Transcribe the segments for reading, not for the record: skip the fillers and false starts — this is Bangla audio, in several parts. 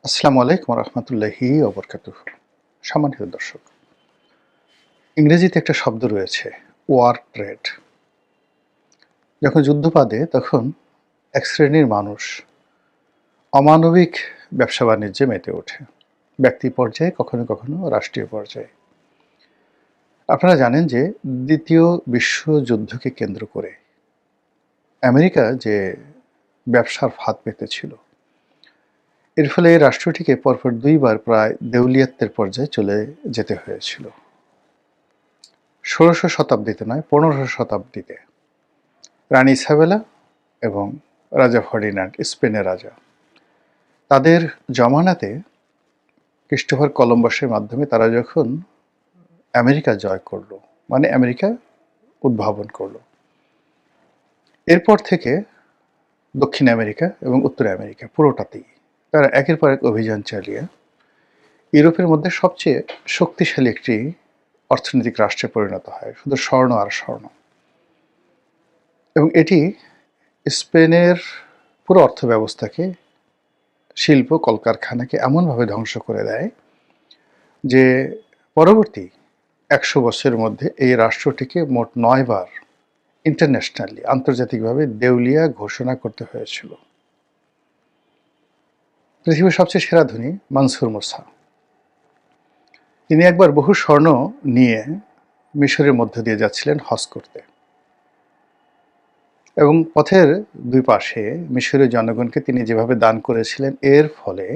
আসসালামু আলাইকুম রহমতুল্লাহি ওবরকাতুহ। সম্মানিত দর্শক, ইংরেজিতে একটা শব্দ রয়েছে, ওয়ার ট্রেড। যখন যুদ্ধ বাধে তখন এক শ্রেণীর মানুষ অমানবিক ব্যবসা বাণিজ্যে মেতে ওঠে, ব্যক্তি পর্যায়ে, কখনো কখনো রাষ্ট্রীয় পর্যায়ে। আপনারা জানেন যে দ্বিতীয় বিশ্বযুদ্ধকে কেন্দ্র করে আমেরিকা যে ব্যবসার ফাঁদ পেতেছিল, এর ফলে এই রাষ্ট্রটিকে পরপর দুইবার প্রায় দেউলিয়াত্বের পর্যায়ে চলে যেতে হয়েছিল। ১৬শ শতাব্দীতে নয়, ১৫শ শতাব্দীতে রানী ইসাবেলা এবং রাজা ফার্ডিনান্ড, স্পেনের রাজা, তাদের জমানাতে ক্রিস্টোফার কলম্বাসের মাধ্যমে তারা যখন আমেরিকা জয় করলো, মানে আমেরিকা উদ্ভাবন করলো, এরপর থেকে দক্ষিণ আমেরিকা এবং উত্তর আমেরিকা পুরোটাতেই তারা একের পর এক অভিযান চালিয়ে ইউরোপের মধ্যে সবচেয়ে শক্তিশালী একটি অর্থনৈতিক রাষ্ট্রে পরিণত হয়, শুধু স্বর্ণ আর স্বর্ণ। এবং এটি স্পেনের পুরো অর্থব্যবস্থাকে, শিল্প কলকারখানাকে এমনভাবে ধ্বংস করে দেয় যে পরবর্তী ১০০ বছরের মধ্যে এই রাষ্ট্রটিকে মোট ৯ বার ইন্টারন্যাশনালি, আন্তর্জাতিকভাবে দেউলিয়া ঘোষণা করতে হয়েছিল। পৃথিবীর সবচেয়ে সেরা ধনী মানসুর মুসা, তিনি একবার বহু স্বর্ণ নিয়ে মিশরের মধ্য দিয়ে যাচ্ছিলেন হজ করতে, এবং পথের দুই পাশে মিশরের জনগণকে তিনি যেভাবে দান করেছিলেন, এর ফলে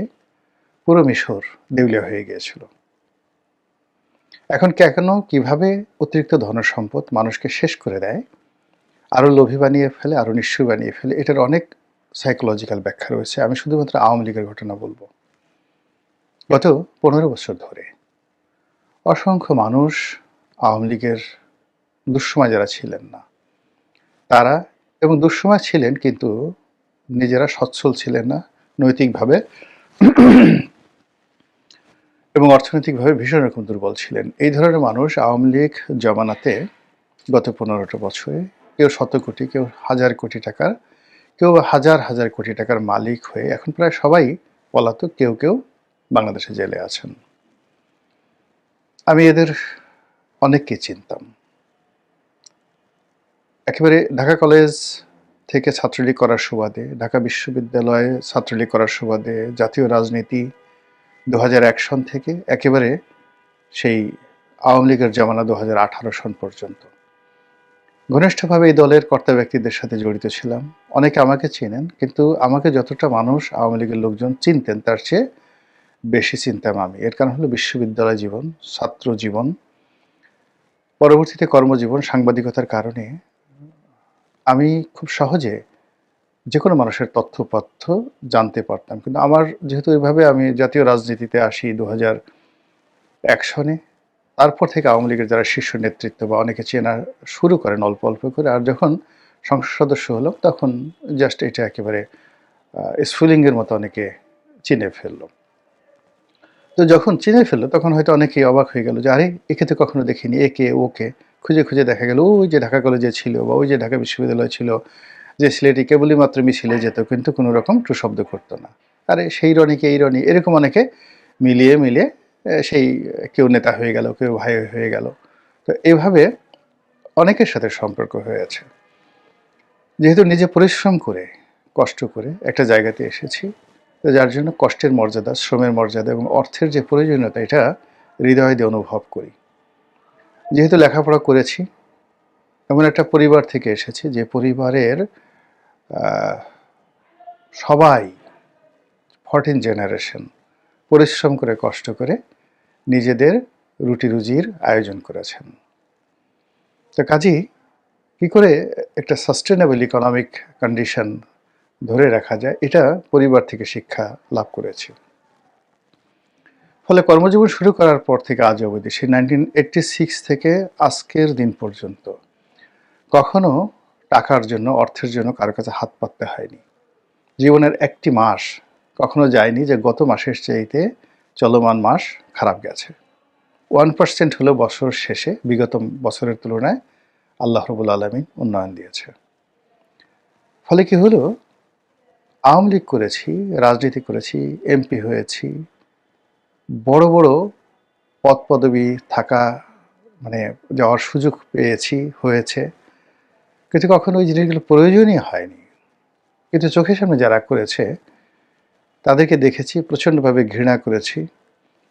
পুরো মিশর দেউলিয়া হয়ে গিয়েছিল। এখন কেন, কিভাবে অতিরিক্ত ধনসম্পদ মানুষকে শেষ করে দেয়, আরও লোভী বানিয়ে ফেলে, আরও নিঃস্ব বানিয়ে ফেলে, এটার অনেক সাইকোলজিক্যাল ব্যাখ্যা রয়েছে। আমি শুধুমাত্র আওয়ামী লীগের ঘটনা বলবো। গত ১৫ বছর ধরে অসংখ্য মানুষ, আওয়ামী লীগের দুঃসময় যারা ছিলেন না তারা, এবং দুঃসময় ছিলেন কিন্তু নিজেরা সচ্ছল ছিলেন না নৈতিকভাবে এবং অর্থনৈতিকভাবে ভীষণ রকম দুর্বল ছিলেন, এই ধরনের মানুষ আওয়ামী লীগ জমানাতে গত ১৫টা বছরে কেউ শত কোটি, কেউ হাজার কোটি টাকার, কেউ হাজার হাজার কোটি টাকার মালিক হয়ে এখন প্রায় সবাই পলাতক, কেউ কেউ বাংলাদেশে জেলে আছেন। আমি এদের অনেককে চিনতাম। একেবারে ঢাকা কলেজ থেকে ছাত্রলীগ করার সুবাদে, ঢাকা বিশ্ববিদ্যালয়ে ছাত্রলীগ করার সুবাদে, জাতীয় রাজনীতি ২০০১ সন থেকে একেবারে সেই আওয়ামী লীগের জমানা ২০১৮ সন পর্যন্ত ঘনিষ্ঠভাবে এই দলের কর্তা ব্যক্তিদের সাথে জড়িত ছিলাম। অনেকে আমাকে চেনেন, কিন্তু আমাকে যতটা মানুষ আওয়ামী লীগের লোকজন চিনতেন তার চেয়ে বেশি চিনতাম আমি। এর কারণ হলো বিশ্ববিদ্যালয় জীবন, ছাত্র জীবন, পরবর্তীতে কর্মজীবন, সাংবাদিকতার কারণে আমি খুব সহজে যে কোনো মানুষের তথ্যপথ্য জানতে পারতাম। কিন্তু আমার যেহেতু এইভাবে আমি জাতীয় রাজনীতিতে আসি ২০০১ সনে, তারপর থেকে আওয়ামী লীগের যারা শীর্ষ নেতৃত্ব বা অনেকে চেনা শুরু করেন অল্প অল্প করে, আর যখন সংসদ সদস্য হলো তখন জাস্ট এটা একেবারে স্ফুলিঙ্গের মতো অনেকে চিনে ফেললো। তো যখন চিনে ফেললো তখন হয়তো অনেকেই অবাক হয়ে গেল যে আরে, একে তো কখনো দেখিনি, একে ওকে খুঁজে খুঁজে দেখা গেল ওই যে ঢাকা কলেজে ছিল বা ওই যে ঢাকা বিশ্ববিদ্যালয় ছিল, যে ছেলেটি কেবলই মাত্র মিছিলে যেত কিন্তু কোনো রকম টু শব্দ করতো না। আরে সেই রনিকে এই রনি, এরকম অনেকে মিলিয়ে মিলিয়ে সেই কেউ নেতা হয়ে গেল, কেউ ভাই হয়ে গেল। তো এইভাবে অনেকের সাথে সম্পর্ক হয়েছে। যেহেতু নিজে পরিশ্রম করে, কষ্ট করে একটা জায়গাতে এসেছি, তো যার জন্য কষ্টের মর্যাদা, শ্রমের মর্যাদা এবং অর্থের যে প্রয়োজনীয়তা, এটা হৃদয় দিয়ে অনুভব করি। যেহেতু লেখাপড়া করেছি, এমন একটা পরিবার থেকে এসেছি যে পরিবারের সবাই 14 জেনারেশন পরিশ্রম করে, কষ্ট করে নিজেদের রুটি রুজির আয়োজন করেছেন। তো কাজেই কী করে একটা সাস্টেনেবল ইকোনমিক কন্ডিশন ধরে রাখা যায়, এটা পরিবার থেকে শিক্ষা লাভ করেছি। ফলে কর্মজীবন শুরু করার পর থেকে আজ অবধি, সেই 1986 থেকে আজকের দিন পর্যন্ত কখনো টাকার জন্য, অর্থের জন্য কারো কাছে হাত পাততে হয়নি। জীবনের একটি মাস কখনো যায়নি যে গত মাসের চাইতে চলমান মাস খারাপ গেছে। 1% হলেও বছর শেষে বিগত বছরের তুলনায় আল্লাহ রাব্বুল আলামিন উন্নয়ন দিয়েছে। ফলে কি হলো, আওয়ামী লীগ করেছি, রাজনীতি করেছি, এমপি হয়েছি, বড় বড় পদ পদবি থাকা মানে যাওয়ার সুযোগ পেয়েছি, হয়েছে, কিন্তু কখনো ওই জিনিসগুলো প্রয়োজনই হয়নি। কিন্তু চোখের সামনে যারা করেছে তাদেরকে দেখেছি, প্রচণ্ডভাবে ঘৃণা করেছি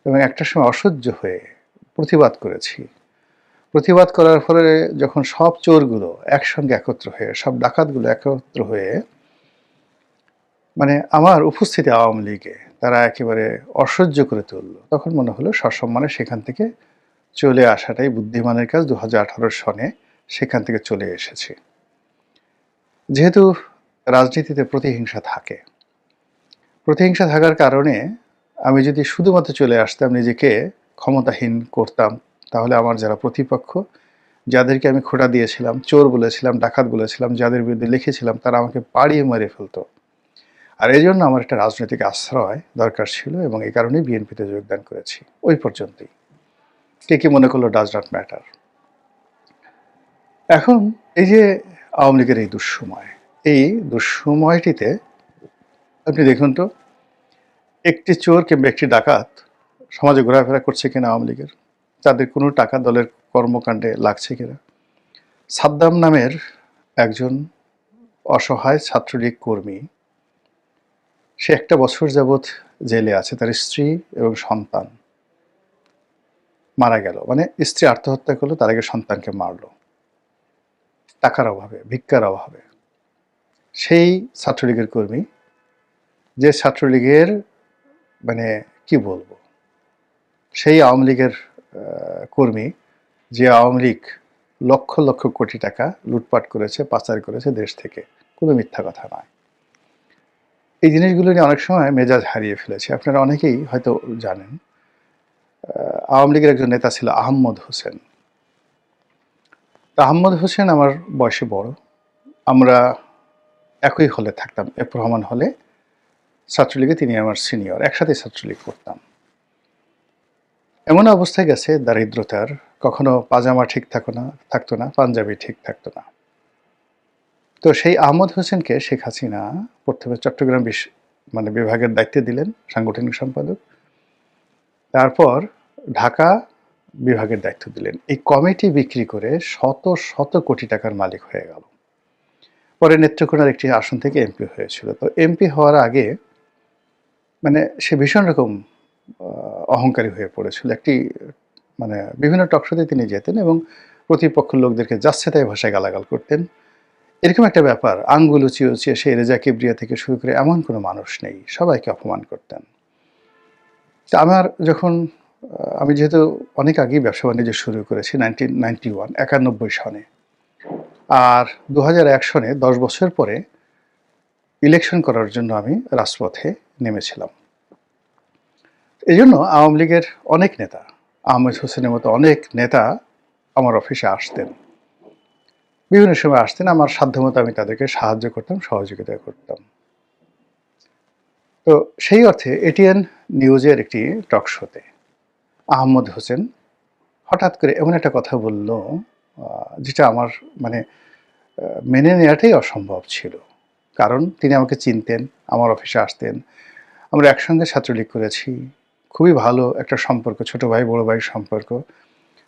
এবং একটা সময় অসহ্য হয়ে প্রতিবাদ করেছি। প্রতিবাদ করার ফলে যখন সব চোরগুলো একসঙ্গে একত্র হয়ে, সব ডাকাতগুলো একত্র হয়ে মানে আমার উপস্থিতি আওয়ামী লীগে তারা একেবারে অসহ্য করে তুলল, তখন মনে হলো সসম্মানে সেখান থেকে চলে আসাটাই বুদ্ধিমানের কাজ। 2018 সনে সেখান থেকে চলে এসেছি। যেহেতু রাজনীতিতে প্রতিহিংসা থাকে, প্রতিহিংসা থাকার কারণে আমি যদি শুধুমাত্র চলে আসতাম, নিজেকে ক্ষমতাহীন করতাম, তাহলে আমার যারা প্রতিপক্ষ, যাদেরকে আমি খোঁটা দিয়েছিলাম, চোর বলেছিলাম, ডাকাত বলেছিলাম, যাদের বিরুদ্ধে লিখেছিলাম, তারা আমাকে পাড়িয়ে মেরে ফেলতো। আর এই জন্য আমার একটা রাজনৈতিক আশ্রয় দরকার ছিল এবং এই কারণেই বিএনপিতে যোগদান করেছি। ওই পর্যন্তই। কে কি মনে করলো ডাজ নট ম্যাটার। এখন এই যে আওয়ামী লীগের এই দুঃসময়, এই দুঃসময়টিতে আপনি দেখুন তো, একটি চোর কিংবা একটি ডাকাত সমাজে ঘোরাফেরা করছে কিনা আওয়ামী লীগের, তাদের কোনো টাকা দলের কর্মকাণ্ডে লাগছে কিনা। সাদ্দাম নামের একজন অসহায় ছাত্রলীগ কর্মী, সে 1 বছর যাবৎ জেলে আছে, তার স্ত্রী এবং সন্তান মারা গেল। মানে স্ত্রী আত্মহত্যা করলো, তার আগে সন্তানকে মারলো টাকার অভাবে, ভিক্ষার অভাবে। সেই ছাত্রলীগের কর্মী, যে ছাত্রলীগের মানে কি বলবো, সেই আওয়ামী লীগের কর্মী, যে আওয়ামী লীগ লক্ষ লক্ষ কোটি টাকা লুটপাট করেছে, পাচার করেছে দেশ থেকে, কোনো মিথ্যা কথা নয়। এই জিনিসগুলো নিয়ে অনেক সময় মেজাজ হারিয়ে ফেলেছে। আপনারা অনেকেই হয়তো জানেন, আওয়ামী লীগের একজন নেতা ছিল আহমদ হোসেন। তা আহমদ হোসেন আমার বয়সে বড়, আমরা একই হলে থাকতাম, এফ রহমান হলে, ছাত্রলীগে তিনি আমার সিনিয়র, একসাথে ছাত্রলীগ করতাম। এমন অবস্থায় গেছে দারিদ্রতার, কখনো পাজামা ঠিক থাকতো না, পাঞ্জাবি ঠিক থাকতো না। তো সেই আহমদ হোসেনকে শেখ হাসিনা প্রথমে চট্টগ্রাম বিভাগের দায়িত্বে দিলেন, সাংগঠনিক সম্পাদক। তারপর ঢাকা বিভাগের দায়িত্ব দিলেন। এই কমিটি বিক্রি করে শত শত কোটি টাকার মালিক হয়ে গেল। পরে নেত্রকোনার একটি আসন থেকে এমপি হয়েছিল। তো এমপি হওয়ার আগে সে ভীষণ রকম অহংকারী হয়ে পড়েছিল। বিভিন্ন টকশোতে তিনি যেতেন এবং প্রতিপক্ষ লোকদেরকে যাচ্ছে তাই ভাষায় গালাগাল করতেন। এরকম একটা ব্যাপার, আঙ্গুল উঁচিয়ে উঁচিয়ে সে রেজা কিবরিয়া থেকে শুরু করে এমন কোনো মানুষ নেই, সবাইকে অপমান করতেন। তা আমি যেহেতু অনেক আগেই ব্যবসা বাণিজ্য শুরু করেছি, 1991 সনে, আর 2001 সনে 10 বছর পরে ইলেকশন করার জন্য আমি রাজপথে নেমেছিলাম। এই জন্য আওয়ামী লীগের অনেক নেতা, আহমেদ হোসেনের মতো অনেক নেতা আমার অফিসে আসতেন, বিভিন্ন সময় আসতেন। আমার সাধ্যমতো আমি তাদেরকে সাহায্য করতাম, সহযোগিতা করতাম। তো সেই অর্থে এটিএন নিউজের একটি টক শোতে আহমদ হোসেন হঠাৎ করে এমন একটা কথা বলল, যেটা আমার মেনে নেওয়াটাই অসম্ভব ছিল। কারণ তিনি আমাকে চিনতেন, আমার অফিসে আসতেন, আমরা একসঙ্গে ছাত্রলীগ করেছি, খুবই ভালো একটা সম্পর্ক, ছোট ভাই বড় ভাইয়ের সম্পর্ক।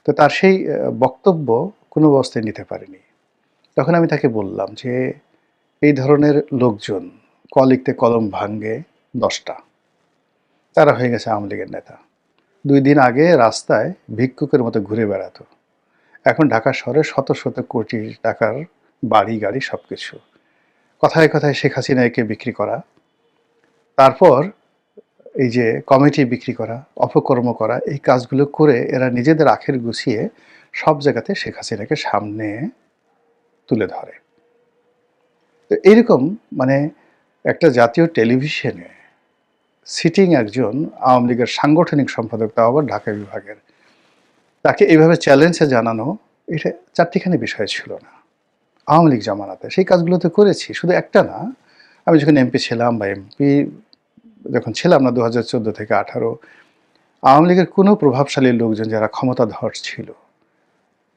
তো তার সেই বক্তব্য কোনো অবস্থায় নিতে পারিনি। তখন আমি তাকে বললাম যে এই ধরনের লোকজন ক লিখতে কলম ভাঙ্গে 10টা, তারা হয়ে গেছে আওয়ামী লীগের নেতা। 2 দিন আগে রাস্তায় ভিক্ষুকের মতো ঘুরে বেড়াতো, এখন ঢাকা শহরে শত শত কোটি টাকার বাড়ি গাড়ি সবকিছু। কথায় কথায় শেখ হাসিনাকে বিক্রি করা, তারপর এই যে কমিটি বিক্রি করা, অপকর্ম করা, এই কাজগুলো করে এরা নিজেদের আখের গুছিয়ে সব জায়গাতে শেখ হাসিনাকে সামনে তুলে ধরে। তো এইরকম একটা জাতীয় টেলিভিশনে সিটিং একজন আওয়ামী লীগের সাংগঠনিক সম্পাদক, তাও আবার ঢাকা বিভাগের, তাকে এইভাবে চ্যালেঞ্জে জানানো, এটা চারটিখানি বিষয় ছিল না আওয়ামী লীগ জামানাতে। সেই কাজগুলো তো করেছি, শুধু একটা না। আমি যখন এমপি ছিলাম বা এমপি যখন ছিলাম না 2014 থেকে 18, আওয়ামী লীগের কোনো প্রভাবশালী লোকজন যারা ক্ষমতাধর ছিল,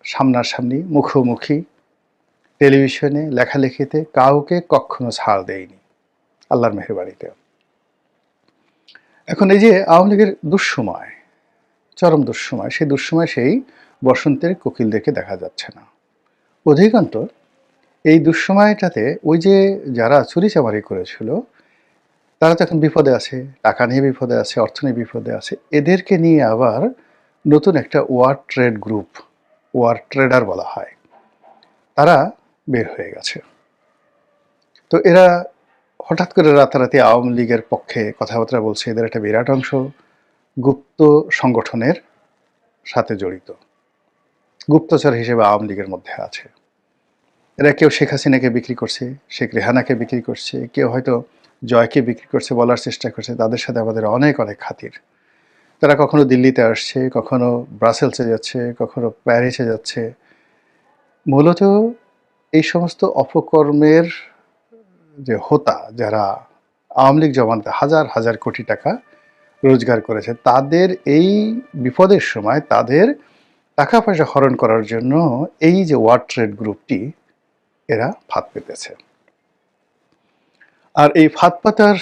সামনাসামনি মুখোমুখি টেলিভিশনে লেখালেখিতে কাউকে কখনো ছাড় দেয়নি। আল্লাহর মেহেরবানিতে। এখন এই যে আওয়ামী লীগের দুঃসময়, চরম দুঃসময়, সেই দুঃসময় সেই বসন্তের কোকিলদেরকে দেখা যাচ্ছে না। অধিকান্ত এই দুঃসময়টাতে ওই যে যারা চুরিচামারি করেছিল তারা তো এখন বিপদে আছে, টাকা নিয়ে বিপদে আছে, অর্থ নিয়ে বিপদে আছে। এদেরকে নিয়ে আবার নতুন একটা war trade group, war trader বলা হয়, তারা বের হয়ে গেছে। তো এরা হঠাৎ করে রাতারাতি আওয়ামী লীগের পক্ষে কথাবার্তা বলছে। এদের একটা বিরাট অংশ গুপ্ত সংগঠনের সাথে জড়িত, গুপ্তচর হিসেবে আওয়ামী লীগের মধ্যে আছে। এরা কেউ শেখ হাসিনাকে বিক্রি করছে, শেখ রেহানাকে বিক্রি করছে, কেউ হয়তো জয়কে বিক্রি করছে, বলার চেষ্টা করছে। তাদের সাথে আমাদের অনেক অনেক খাতির। তারা কখনো দিল্লিতে আসছে, কখনো ব্রাসেলসে যাচ্ছে, কখনো প্যারিসে যাচ্ছে। মূলত এই সমস্ত অপকর্মের যে হোতা, যারা আওয়ামী লীগ জমানাতে হাজার হাজার কোটি টাকা রোজগার করেছে, তাদের এই বিপদের সময় তাদের টাকা পয়সা হরণ করার জন্য এই যে ওয়ার ট্রেড গ্রুপটি এরা ফাঁদ পেতেছে। আর এই ফাঁদ পাতার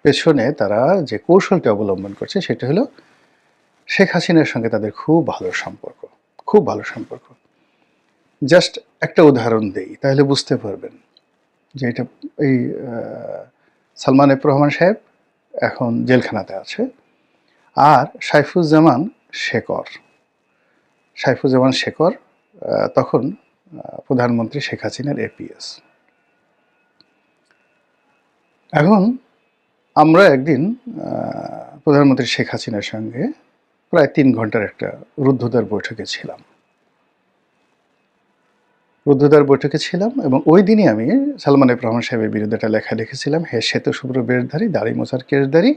পেছনে তারা যে কৌশলটি অবলম্বন করছে সেটা হলো শেখ হাসিনার সঙ্গে তাদের খুব ভালো সম্পর্ক, খুব ভালো সম্পর্ক। জাস্ট একটা উদাহরণ দেই, তাহলে বুঝতে পারবেন যে এটা। এই সালমান এফ রহমান সাহেব এখন জেলখানাতে আছে, আর সাইফুজ্জামান শেখর তখন প্রধানমন্ত্রী শেখ হাসিনার এপিএস। এখন আমরা একদিন প্রধানমন্ত্রী শেখ হাসিনার সঙ্গে প্রায় 3 ঘন্টার একটা রুদ্ধদ্বার বৈঠকে ছিলাম এবং ওই দিনই আমি সালমান এফ রহমান সাহেবের বিরুদ্ধে একটা লেখা লিখেছিলাম, হে শ্বেত শুভ্র বেশধারী, দাড়ি মোছার কেশধারী,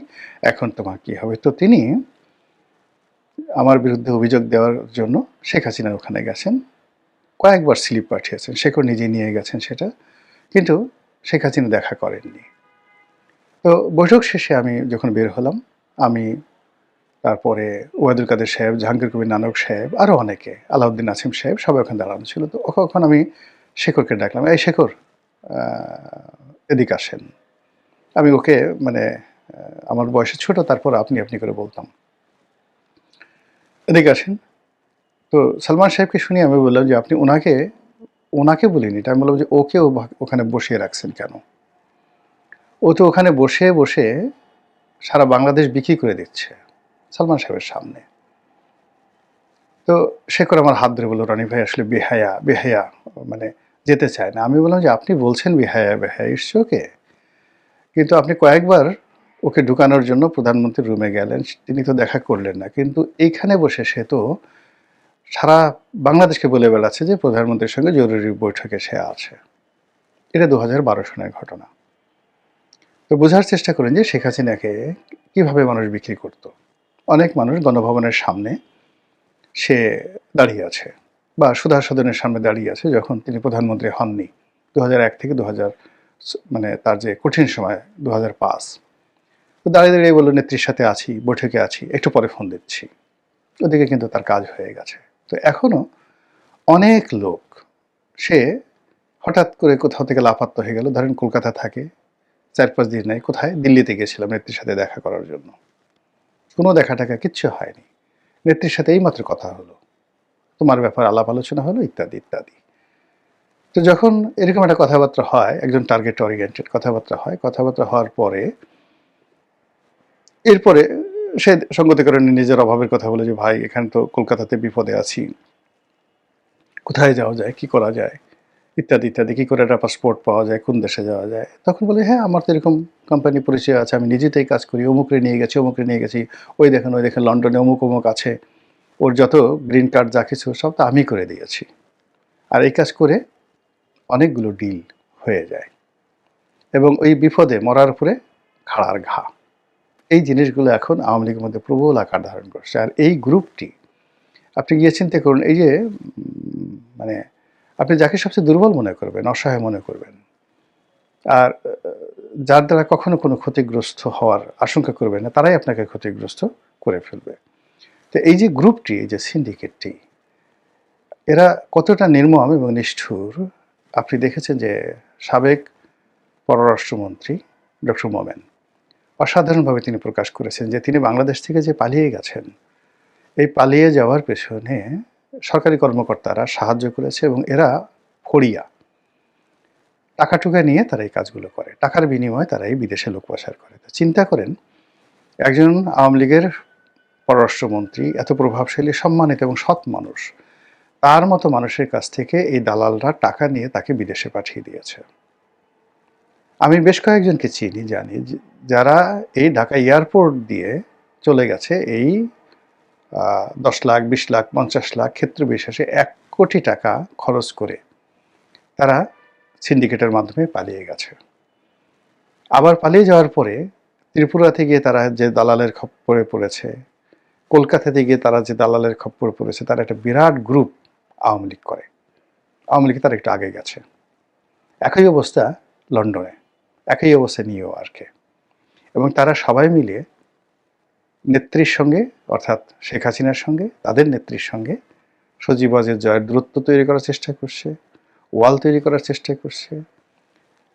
এখন তোমার কি হবে। তো তিনি আমার বিরুদ্ধে অভিযোগ দেওয়ার জন্য শেখ হাসিনার ওখানে গেছেন, কয়েকবার স্লিপ পাঠিয়েছেন, শেখর নিজেই নিয়ে গেছেন সেটা, কিন্তু শেখ হাসিনা দেখা করেননি। তো বৈঠক শেষে আমি যখন বের হলাম, আমি তারপরে ওয়াদুল কাদের সাহেব, জাহাঙ্গীর কবির নানক সাহেব, আরও অনেকে, আলাউদ্দিন আসিম সাহেব, সবাই ওখানে দাঁড়ানো ছিল। তো ওখানে আমি শেখরকে ডাকলাম, এই শেখর এদিকে আসেন। আমি ওকে মানে আমার বয়সে ছোট, তারপর আপনি আপনি করে বলতাম, এদিকে আসেন। তো সালমান সাহেবকে শুনে আমি বললাম যে আপনি ওনাকে বলিনি, এটা আমি বললাম যে ওকে ওখানে বসিয়ে রাখছেন কেন? ও তো ওখানে বসে বসে সারা বাংলাদেশ বিক্রি করে দিচ্ছে সালমান সাহেবের সামনে। তো শেখর আমার হাত ধরে বলল, রনি ভাই আসলে বেহায়া মানে যেতে চায় না। আমি বললাম যে আপনি বলছেন বেহায়া ইটস ওকে, কিন্তু আপনি কয়েকবার ওকে ঢুকানোর জন্য প্রধানমন্ত্রীর রুমে গেলেন, তিনি তো দেখা করলেন না, কিন্তু এইখানে বসে সে তো সারা বাংলাদেশকে বলে বেড়াচ্ছে যে প্রধানমন্ত্রীর সঙ্গে জরুরি বৈঠকে সে আছে। এটা 2012 সনের ঘটনা। তো বোঝার চেষ্টা করেন যে শেখ হাসিনাকে কীভাবে মানুষ বিক্রি করত। অনেক মানুষ গণভবনের সামনে সে দাঁড়িয়ে আছে, বা সুধা সদনের সামনে দাঁড়িয়ে আছে যখন তিনি প্রধানমন্ত্রী হননি, 2001 থেকে 2000, মানে তার যে কঠিন সময় 2005। তো দাঁড়িয়ে দাঁড়িয়ে বললো, নেত্রীর সাথে আছি, বৈঠকে আছি, একটু পরে ফোন দিচ্ছি। ওদিকে কিন্তু তার কাজ হয়ে গেছে। তো এখনও অনেক লোক, সে হঠাৎ করে কোথাও থেকে লাপাত্তা হয়ে গেল, ধরেন কলকাতা থাকে, 4-5 দিন নাই, কোথায় দিল্লিতে গেছিলাম নেত্রীর সাথে দেখা করার জন্য, কোনো দেখা টাকা কিচ্ছু হয়নি, নেত্রীর সাথে এইমাত্র কথা হলো, তোমার ব্যাপার আলাপ আলোচনা হলো, ইত্যাদি ইত্যাদি। তো যখন এরকম একটা কথাবার্তা হয়, একজন টার্গেট ওরিয়েন্টেড কথাবার্তা হয়, কথাবার্তা হওয়ার পরে এরপরে সে সঙ্গতিকরণে নিজের অভাবের কথা বলে যে ভাই এখানে তো কলকাতাতে বিপদে আছি, কোথায় যাওয়া যায়, কি করা যায়, ইত্যাদি ইত্যাদি, কী করে একটা পাসপোর্ট পাওয়া যায়, কোন দেশে যাওয়া যায়। তখন বলে, হ্যাঁ আমার তো এরকম কোম্পানি পরিচয় আছে, আমি নিজেতেই কাজ করি, অমুকরে নিয়ে গেছি, ওই দেখেন লন্ডনে অমুক আছে, ওর যত গ্রিন কার্ড যা কিছু সব তো আমি করে দিয়েছি। আর এই কাজ করে অনেকগুলো ডিল হয়ে যায়, এবং ওই বিপদে মরার উপরে খাড়ার ঘা, এই জিনিসগুলো এখন আওয়ামী লীগের মধ্যে প্রবল আকার ধারণ করছে। আর এই গ্রুপটি, আপনি গিয়ে চিন্তা করুন, এই যে মানে আপনি যাকে সবচেয়ে দুর্বল মনে করবেন, অসহায় মনে করবেন, আর যার দ্বারা কখনো কোনো ক্ষতিগ্রস্ত হওয়ার আশঙ্কা করবেন না, তারাই আপনাকে ক্ষতিগ্রস্ত করে ফেলবে। তো এই যে গ্রুপটি, এই যে সিন্ডিকেটটি, এরা কতটা নির্মম এবং নিষ্ঠুর আপনি দেখেছেন যে সাবেক পররাষ্ট্রমন্ত্রী ডক্টর মোমেন অসাধারণভাবে তিনি প্রকাশ করেছেন যে তিনি বাংলাদেশ থেকে যে পালিয়ে গেছেন, এই পালিয়ে যাওয়ার পেছনে সরকারি কর্মকর্তারা সাহায্য করেছে এবং এরা ফড়িয়া টাকা টুকা নিয়ে তারা এই কাজগুলো করে, টাকার বিনিময়ে তারা এই বিদেশে লোক পাচার করে। তো চিন্তা করেন, একজন আওয়ামী লীগের পররাষ্ট্রমন্ত্রী, এত প্রভাবশালী, সম্মানিত এবং সৎ মানুষ, তার মতো মানুষের কাছ থেকে এই দালালরা টাকা নিয়ে তাকে বিদেশে পাঠিয়ে দিয়েছে। আমি বেশ কয়েকজনকে চিনি, জানি যারা এই ঢাকা এয়ারপোর্ট দিয়ে চলে গেছে এই 10 লাখ, 20 লাখ, 50 লাখ, ক্ষেত্র বিশেষে 1 কোটি টাকা খরচ করে তারা সিন্ডিকেটের মাধ্যমে পালিয়ে গেছে। আবার পালিয়ে যাওয়ার পরে ত্রিপুরাতে গিয়ে তারা যে দালালের খপ্পরে পড়েছে, কলকাতাতে গিয়ে তারা যে দালালের খপ্পরে পড়েছে, তারা একটা বিরাট গ্রুপ আওয়ামী লীগ করে। আওয়ামী লীগ তার একটু আগে গেছে। একই অবস্থা লন্ডনে, একই অবস্থা নিউ ইয়র্কে। এবং তারা সবাই মিলে নেত্রীর সঙ্গে, অর্থাৎ শেখ হাসিনার সঙ্গে, তাদের নেত্রীর সঙ্গে সজীবাজের জয়ের দূরত্ব তৈরি করার চেষ্টা করছে, ওয়াল তৈরি করার চেষ্টা করছে,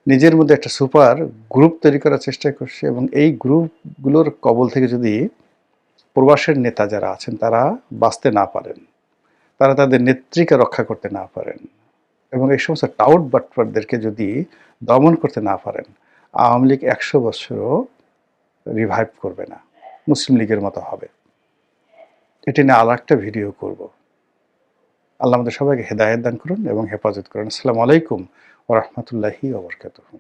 নিজের মধ্যে একটা সুপার গ্রুপ তৈরি করার চেষ্টা করছে। এবং এই গ্রুপগুলোর কবল থেকে যদি প্রবাসের নেতা যারা আছেন তারা বাঁচতে না পারেন, তারা তাদের নেত্রীকে রক্ষা করতে না পারেন, এবং এই সমস্ত টাউট বাটপারদেরকে যদি দমন করতে না পারেন, আওয়ামী লীগ 100 বছরও রিভাইভ করবে না, মুসলিম লীগের মতো হবে। এটি নিয়ে আর একটা ভিডিও করব। আল্লাহ আমাদের সবাইকে হেদায়েত দান করুন এবং হেফাজত করুন। আসসালামু আলাইকুম ওয়া রাহমাতুল্লাহি ওয়া বারাকাতুহু।